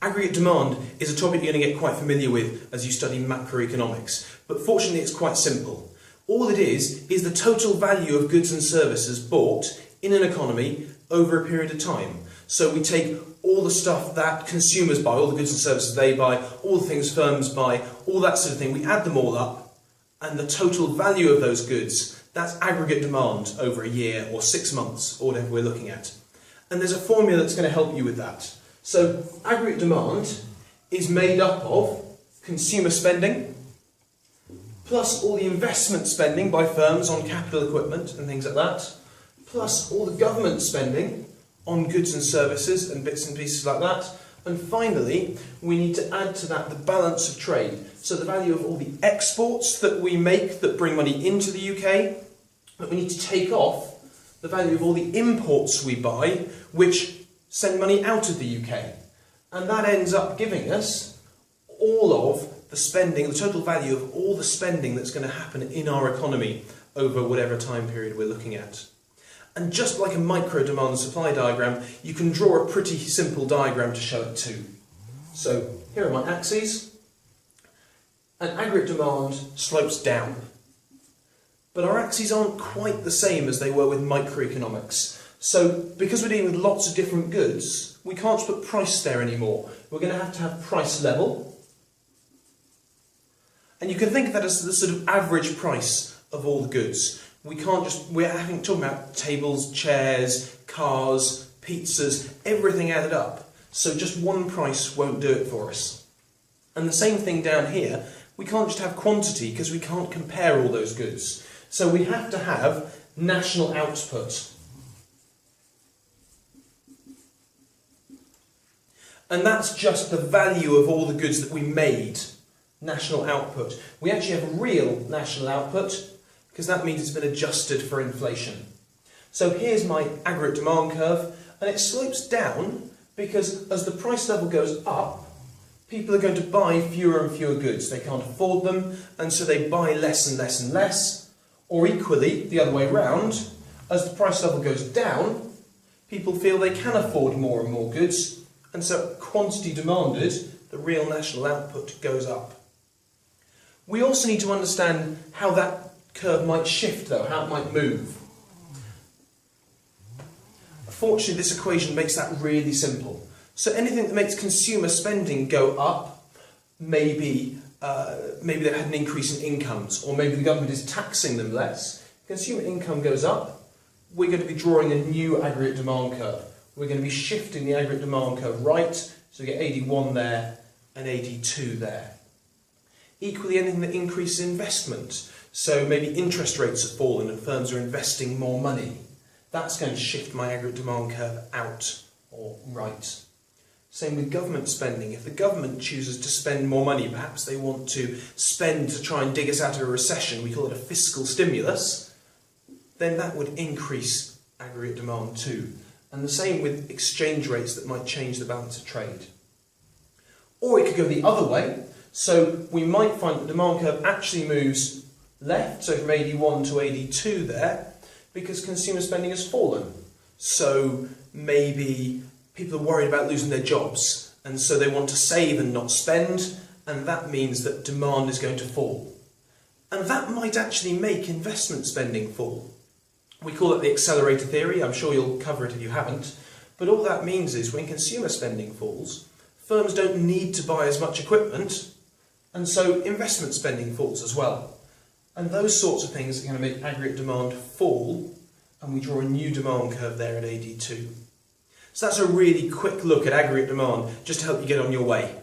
Aggregate demand is a topic you're going to get quite familiar with as you study macroeconomics, but fortunately it's quite simple. All it is the total value of goods and services bought in an economy over a period of time. So we take all the stuff that consumers buy, all the goods and services they buy, all the things firms buy, all that sort of thing, we add them all up, and the total value of those goods, that's aggregate demand over a year or 6 months, or whatever we're looking at. And there's a formula that's going to help you with that. So aggregate demand is made up of consumer spending, plus all the investment spending by firms on capital equipment and things like that, plus all the government spending on goods and services and bits and pieces like that. And finally, we need to add to that the balance of trade. So the value of all the exports that we make that bring money into the UK, but we need to take off the value of all the imports we buy, which send money out of the UK. And that ends up giving us all of the spending, the total value of all the spending that's going to happen in our economy over whatever time period we're looking at. And just like a micro demand and supply diagram, you can draw a pretty simple diagram to show it too. So here are my axes. And aggregate demand slopes down. But our axes aren't quite the same as they were with microeconomics. So because we're dealing with lots of different goods, we can't just put price there anymore. We're going to have price level. And you can think of that as the sort of average price of all the goods. We're talking about tables, chairs, cars, pizzas, everything added up. So just one price won't do it for us. And the same thing down here, we can't just have quantity because we can't compare all those goods. So we have to have national output. And that's just the value of all the goods that we made, national output. We actually have real national output because that means it's been adjusted for inflation. So here's my aggregate demand curve, and it slopes down because as the price level goes up, people are going to buy fewer and fewer goods. They can't afford them, and so they buy less and less and less. Or equally, the other way around, as the price level goes down, people feel they can afford more and more goods, and so quantity demanded, the real national output, goes up. We also need to understand how that curve might shift though, how it might move. Fortunately, this equation makes that really simple. So anything that makes consumer spending go up, maybe they've had an increase in incomes, or maybe the government is taxing them less. Consumer income goes up, we're going to be drawing a new aggregate demand curve. We're going to be shifting the aggregate demand curve right, so we get 81 there and 82 there. Equally, anything that increases investment, so maybe interest rates have fallen and firms are investing more money, that's going to shift my aggregate demand curve out or right. Same with government spending. If the government chooses to spend more money, perhaps they want to spend to try and dig us out of a recession, we call it a fiscal stimulus, then that would increase aggregate demand too. And the same with exchange rates that might change the balance of trade. Or it could go the other way. So we might find that the demand curve actually moves left, so from 81 to 82 there, because consumer spending has fallen. So maybe people are worried about losing their jobs, and so they want to save and not spend, and that means that demand is going to fall. And that might actually make investment spending fall. We call it the accelerator theory. I'm sure you'll cover it if you haven't. But all that means is when consumer spending falls, firms don't need to buy as much equipment, and so investment spending falls as well. And those sorts of things are going to make aggregate demand fall, and we draw a new demand curve there at 82. So that's a really quick look at aggregate demand, just to help you get on your way.